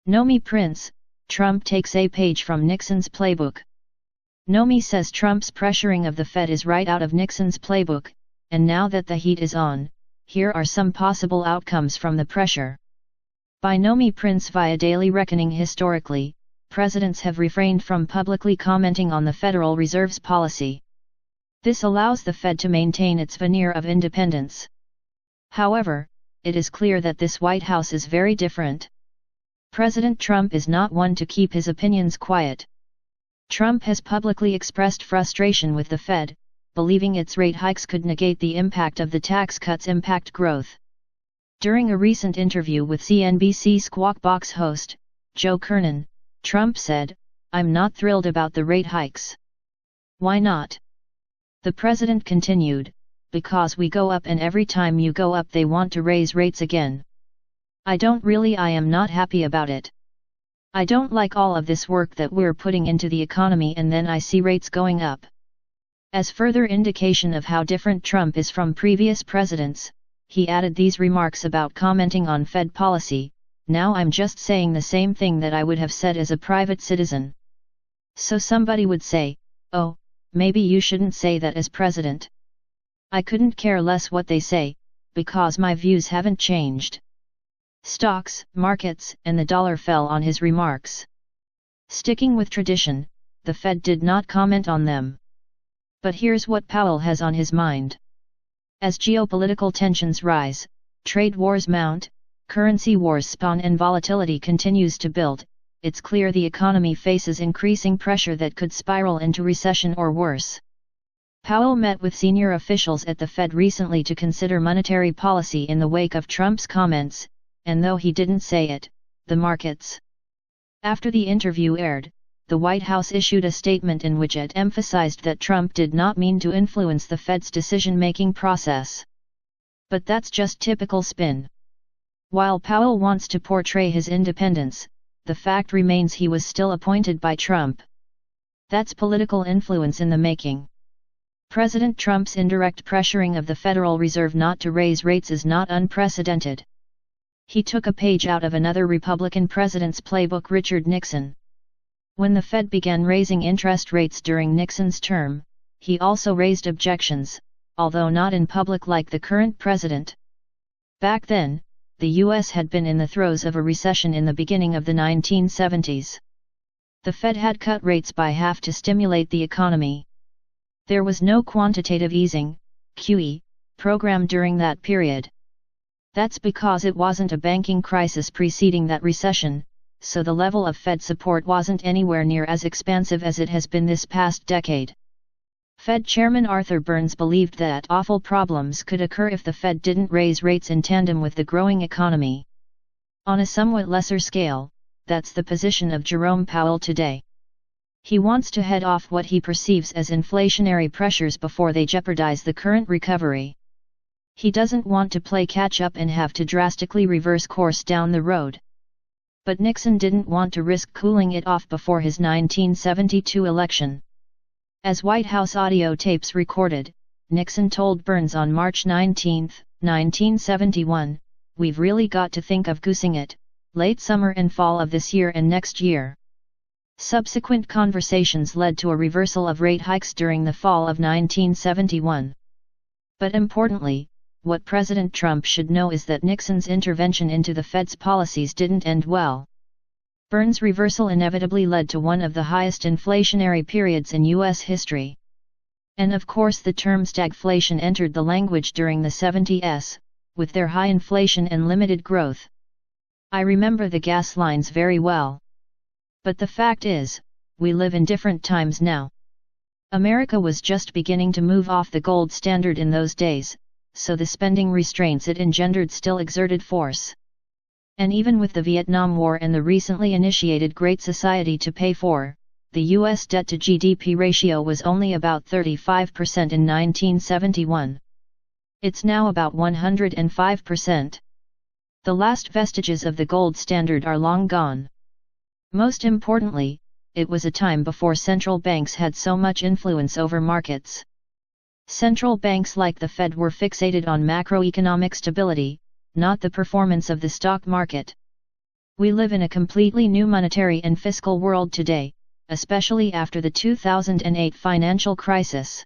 Nomi Prince, Trump takes a page from Nixon's playbook. Nomi says Trump's pressuring of the Fed is right out of Nixon's playbook, and now that the heat is on, here are some possible outcomes from the pressure. By Nomi Prince via Daily Reckoning. Historically, presidents have refrained from publicly commenting on the Federal Reserve's policy. This allows the Fed to maintain its veneer of independence. However, it is clear that this White House is very different. President Trump is not one to keep his opinions quiet. Trump has publicly expressed frustration with the Fed, believing its rate hikes could negate the impact of the tax cuts impact growth. During a recent interview with CNBC Squawk Box host, Joe Kernan, Trump said, "I'm not thrilled about the rate hikes." Why not? The president continued, "Because we go up and every time you go up they want to raise rates again. I am not happy about it. I don't like all of this work that we're putting into the economy and then I see rates going up." As further indication of how different Trump is from previous presidents, he added these remarks about commenting on Fed policy, "Now I'm just saying the same thing that I would have said as a private citizen." So somebody would say, "Oh, maybe you shouldn't say that as president." I couldn't care less what they say, because my views haven't changed. Stocks, markets, and the dollar fell on his remarks. Sticking with tradition, the Fed did not comment on them. But here's what Powell has on his mind. As geopolitical tensions rise, trade wars mount, currency wars spawn and volatility continues to build, it's clear the economy faces increasing pressure that could spiral into recession or worse. Powell met with senior officials at the Fed recently to consider monetary policy in the wake of Trump's comments, and though he didn't say it, the markets. After the interview aired, the White House issued a statement in which it emphasized that Trump did not mean to influence the Fed's decision-making process. But that's just typical spin. While Powell wants to portray his independence, the fact remains he was still appointed by Trump. That's political influence in the making. President Trump's indirect pressuring of the Federal Reserve not to raise rates is not unprecedented. He took a page out of another Republican president's playbook, Richard Nixon. When the Fed began raising interest rates during Nixon's term, he also raised objections, although not in public like the current president. Back then, the U.S. had been in the throes of a recession in the beginning of the 1970s. The Fed had cut rates by half to stimulate the economy. There was no quantitative easing, QE, program during that period. That's because it wasn't a banking crisis preceding that recession, so the level of Fed support wasn't anywhere near as expansive as it has been this past decade. Fed Chairman Arthur Burns believed that awful problems could occur if the Fed didn't raise rates in tandem with the growing economy. On a somewhat lesser scale, that's the position of Jerome Powell today. He wants to head off what he perceives as inflationary pressures before they jeopardize the current recovery. He doesn't want to play catch-up and have to drastically reverse course down the road. But Nixon didn't want to risk cooling it off before his 1972 election. As White House audio tapes recorded, Nixon told Burns on March 19, 1971, "We've really got to think of goosing it, late summer and fall of this year and next year." Subsequent conversations led to a reversal of rate hikes during the fall of 1971. But importantly, what President Trump should know is that Nixon's intervention into the Fed's policies didn't end well. Burns' reversal inevitably led to one of the highest inflationary periods in U.S. history. And of course the term stagflation entered the language during the 70s, with their high inflation and limited growth. I remember the gas lines very well. But the fact is, we live in different times now. America was just beginning to move off the gold standard in those days, so the spending restraints it engendered still exerted force. And even with the Vietnam War and the recently initiated Great Society to pay for, the U.S. debt-to-GDP ratio was only about 35% in 1971. It's now about 105%. The last vestiges of the gold standard are long gone. Most importantly, it was a time before central banks had so much influence over markets. Central banks like the Fed were fixated on macroeconomic stability, not the performance of the stock market. We live in a completely new monetary and fiscal world today, especially after the 2008 financial crisis.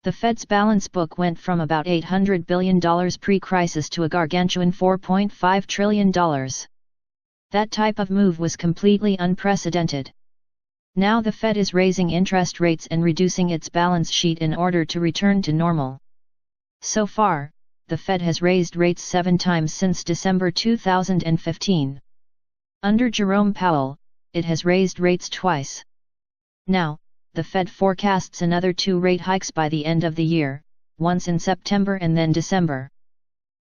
The Fed's balance book went from about $800 billion pre-crisis to a gargantuan $4.5 trillion. That type of move was completely unprecedented. Now the Fed is raising interest rates and reducing its balance sheet in order to return to normal. So far, the Fed has raised rates 7 times since December 2015. Under Jerome Powell, it has raised rates twice. Now, the Fed forecasts another 2 rate hikes by the end of the year, once in September and then December.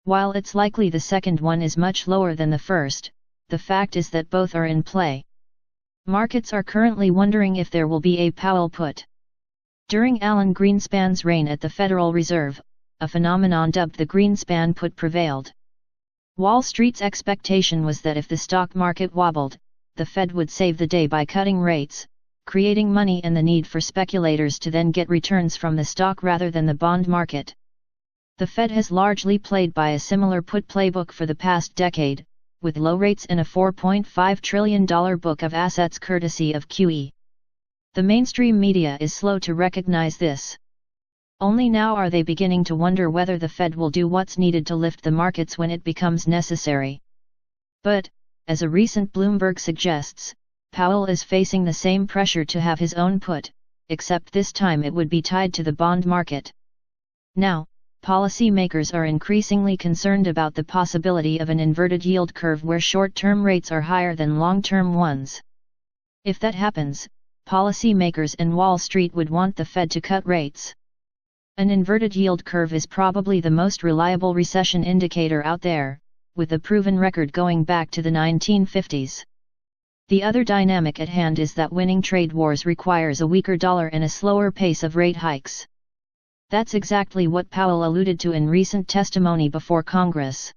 While it's likely the second one is much lower than the first, the fact is that both are in play. Markets are currently wondering if there will be a Powell put. During Alan Greenspan's reign at the Federal Reserve, a phenomenon dubbed the Greenspan put prevailed. Wall Street's expectation was that if the stock market wobbled, the Fed would save the day by cutting rates, creating money and the need for speculators to then get returns from the stock rather than the bond market. The Fed has largely played by a similar put playbook for the past decade, with low rates and a $4.5 trillion book of assets courtesy of QE. The mainstream media is slow to recognize this. Only now are they beginning to wonder whether the Fed will do what's needed to lift the markets when it becomes necessary. But, as a recent Bloomberg suggests, Powell is facing the same pressure to have his own put, except this time it would be tied to the bond market. Now, policymakers are increasingly concerned about the possibility of an inverted yield curve where short-term rates are higher than long-term ones. If that happens, policymakers and Wall Street would want the Fed to cut rates. An inverted yield curve is probably the most reliable recession indicator out there, with a proven record going back to the 1950s. The other dynamic at hand is that winning trade wars requires a weaker dollar and a slower pace of rate hikes. That's exactly what Powell alluded to in recent testimony before Congress.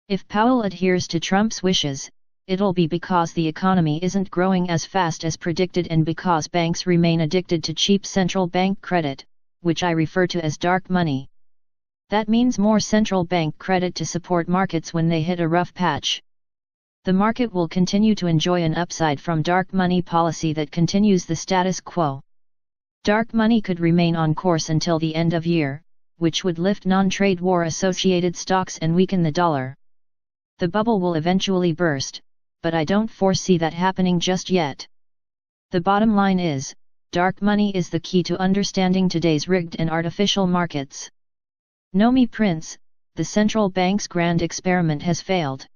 If Powell adheres to Trump's wishes, it'll be because the economy isn't growing as fast as predicted and because banks remain addicted to cheap central bank credit, which I refer to as dark money. That means more central bank credit to support markets when they hit a rough patch. The market will continue to enjoy an upside from dark money policy that continues the status quo. Dark money could remain on course until the end of year, which would lift non-trade war associated stocks and weaken the dollar. The bubble will eventually burst, but I don't foresee that happening just yet. The bottom line is, dark money is the key to understanding today's rigged and artificial markets. Nomi Prince, the central bank's grand experiment has failed.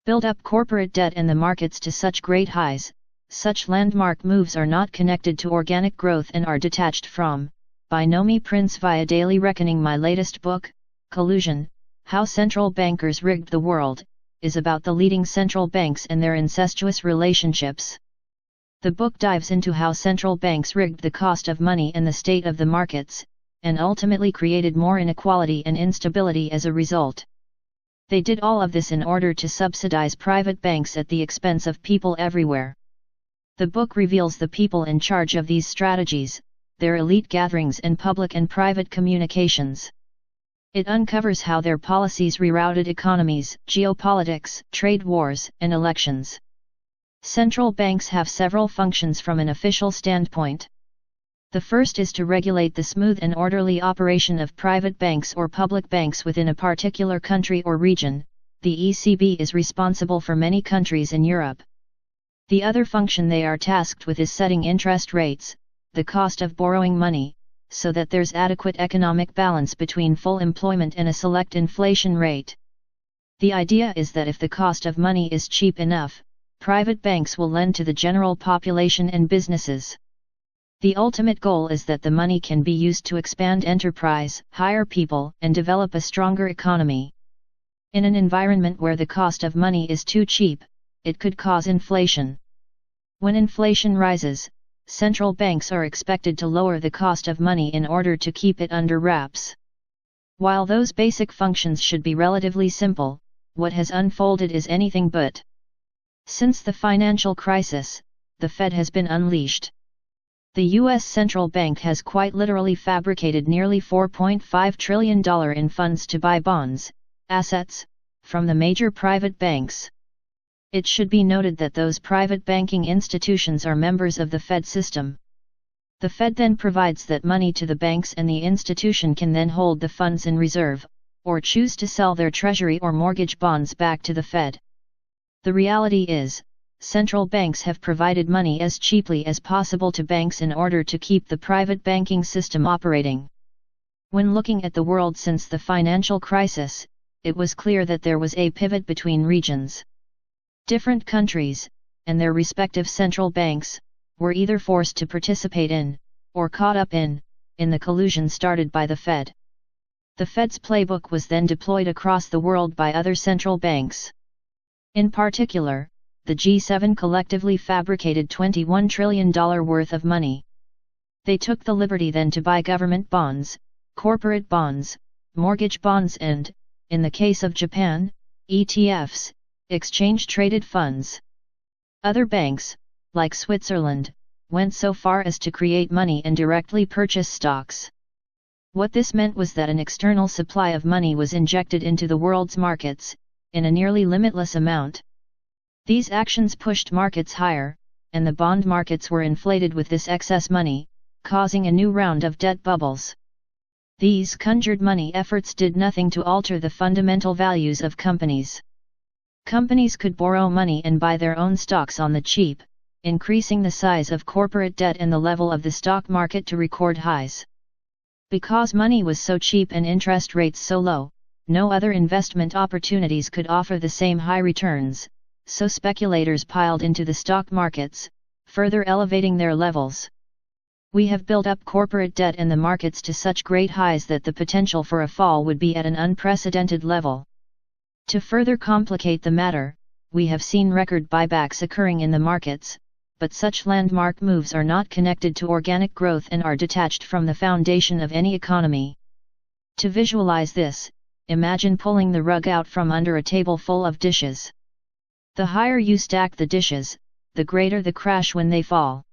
Build up corporate debt and the markets to such great highs, such landmark moves are not connected to organic growth and are detached from, by Nomi Prince via Daily Reckoning. My latest book, Collusion, How Central Bankers Rigged the World, is about the leading central banks and their incestuous relationships. The book dives into how central banks rigged the cost of money and the state of the markets, and ultimately created more inequality and instability as a result. They did all of this in order to subsidize private banks at the expense of people everywhere. The book reveals the people in charge of these strategies, their elite gatherings and public and private communications. It uncovers how their policies rerouted economies, geopolitics, trade wars, and elections. Central banks have several functions from an official standpoint. The first is to regulate the smooth and orderly operation of private banks or public banks within a particular country or region. The ECB is responsible for many countries in Europe. The other function they are tasked with is setting interest rates, the cost of borrowing money, so that there's adequate economic balance between full employment and a select inflation rate. The idea is that if the cost of money is cheap enough, private banks will lend to the general population and businesses. The ultimate goal is that the money can be used to expand enterprise, hire people, and develop a stronger economy. In an environment where the cost of money is too cheap, it could cause inflation. When inflation rises, central banks are expected to lower the cost of money in order to keep it under wraps. While those basic functions should be relatively simple, what has unfolded is anything but. Since the financial crisis, the Fed has been unleashed. The U.S. Central Bank has quite literally fabricated nearly $4.5 trillion in funds to buy bonds, assets, from the major private banks. It should be noted that those private banking institutions are members of the Fed system. The Fed then provides that money to the banks, and the institution can then hold the funds in reserve, or choose to sell their treasury or mortgage bonds back to the Fed. The reality is, central banks have provided money as cheaply as possible to banks in order to keep the private banking system operating. When looking at the world since the financial crisis, it was clear that there was a pivot between regions. Different countries, and their respective central banks, were either forced to participate in, or caught up in the collusion started by the Fed. The Fed's playbook was then deployed across the world by other central banks. In particular, the G7 collectively fabricated $21 trillion worth of money. They took the liberty then to buy government bonds, corporate bonds, mortgage bonds and, in the case of Japan, ETFs, exchange-traded funds. Other banks, like Switzerland, went so far as to create money and directly purchase stocks. What this meant was that an external supply of money was injected into the world's markets, in a nearly limitless amount. These actions pushed markets higher, and the bond markets were inflated with this excess money, causing a new round of debt bubbles. These conjured money efforts did nothing to alter the fundamental values of companies. Companies could borrow money and buy their own stocks on the cheap, increasing the size of corporate debt and the level of the stock market to record highs. Because money was so cheap and interest rates so low, no other investment opportunities could offer the same high returns, so speculators piled into the stock markets, further elevating their levels. We have built up corporate debt in the markets to such great highs that the potential for a fall would be at an unprecedented level. To further complicate the matter, we have seen record buybacks occurring in the markets, but such landmark moves are not connected to organic growth and are detached from the foundation of any economy. To visualize this, imagine pulling the rug out from under a table full of dishes. The higher you stack the dishes, the greater the crash when they fall.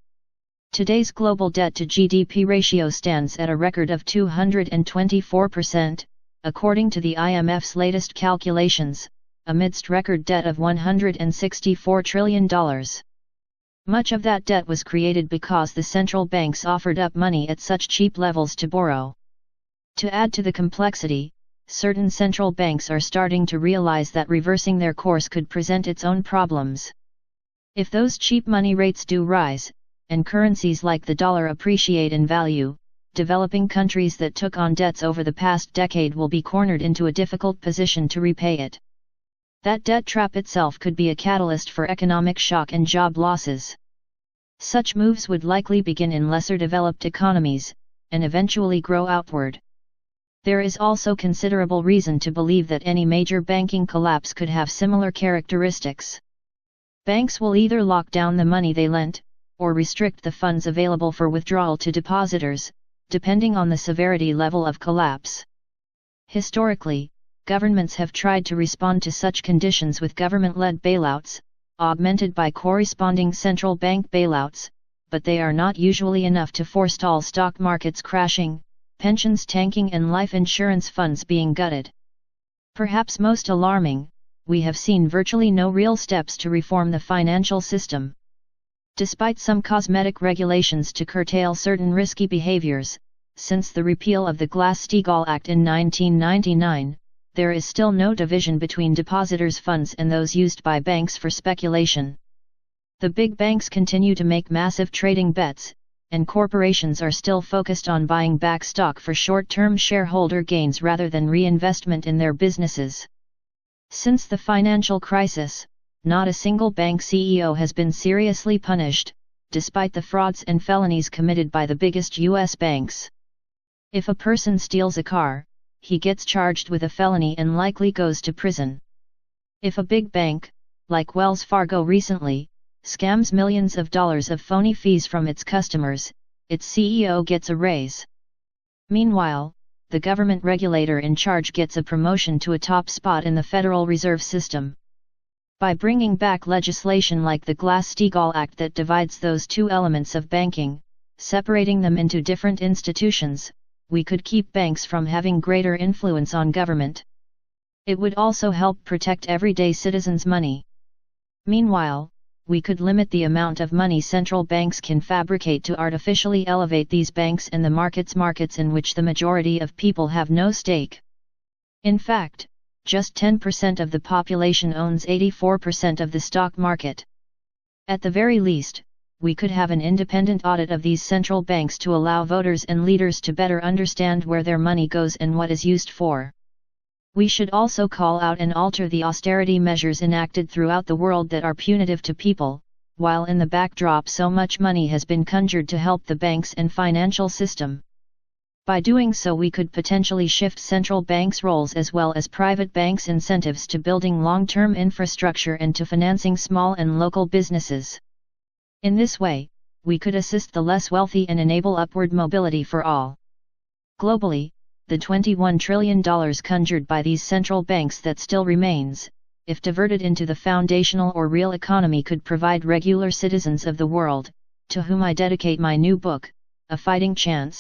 Today's global debt to GDP ratio stands at a record of 224%, according to the IMF's latest calculations, amidst record debt of $164 trillion. Much of that debt was created because the central banks offered up money at such cheap levels to borrow. To add to the complexity, certain central banks are starting to realize that reversing their course could present its own problems. If those cheap money rates do rise, and currencies like the dollar appreciate in value, developing countries that took on debts over the past decade will be cornered into a difficult position to repay it. That debt trap itself could be a catalyst for economic shock and job losses. Such moves would likely begin in lesser developed economies, and eventually grow outward. There is also considerable reason to believe that any major banking collapse could have similar characteristics. Banks will either lock down the money they lent, or restrict the funds available for withdrawal to depositors, depending on the severity level of collapse. Historically, governments have tried to respond to such conditions with government-led bailouts, augmented by corresponding central bank bailouts, but they are not usually enough to forestall stock markets crashing, pensions tanking and life insurance funds being gutted. Perhaps most alarming, we have seen virtually no real steps to reform the financial system. Despite some cosmetic regulations to curtail certain risky behaviors, since the repeal of the Glass-Steagall Act in 1999, there is still no division between depositors' funds and those used by banks for speculation. The big banks continue to make massive trading bets, and corporations are still focused on buying back stock for short-term shareholder gains rather than reinvestment in their businesses. Since the financial crisis, not a single bank CEO has been seriously punished, despite the frauds and felonies committed by the biggest U.S. banks. If a person steals a car, he gets charged with a felony and likely goes to prison. If a big bank, like Wells Fargo recently, scams millions of dollars of phony fees from its customers, its CEO gets a raise. Meanwhile, the government regulator in charge gets a promotion to a top spot in the Federal Reserve System. By bringing back legislation like the Glass-Steagall Act that divides those two elements of banking, separating them into different institutions, we could keep banks from having greater influence on government. It would also help protect everyday citizens' money. Meanwhile, we could limit the amount of money central banks can fabricate to artificially elevate these banks and the markets in which the majority of people have no stake. In fact, just 10% of the population owns 84% of the stock market. At the very least, we could have an independent audit of these central banks to allow voters and leaders to better understand where their money goes and what is used for. We should also call out and alter the austerity measures enacted throughout the world that are punitive to people, while in the backdrop so much money has been conjured to help the banks and financial system. By doing so we could potentially shift central banks' roles as well as private banks' incentives to building long-term infrastructure and to financing small and local businesses. In this way, we could assist the less wealthy and enable upward mobility for all. Globally, the $21 trillion conjured by these central banks that still remains, if diverted into the foundational or real economy, could provide regular citizens of the world, to whom I dedicate my new book, A Fighting Chance.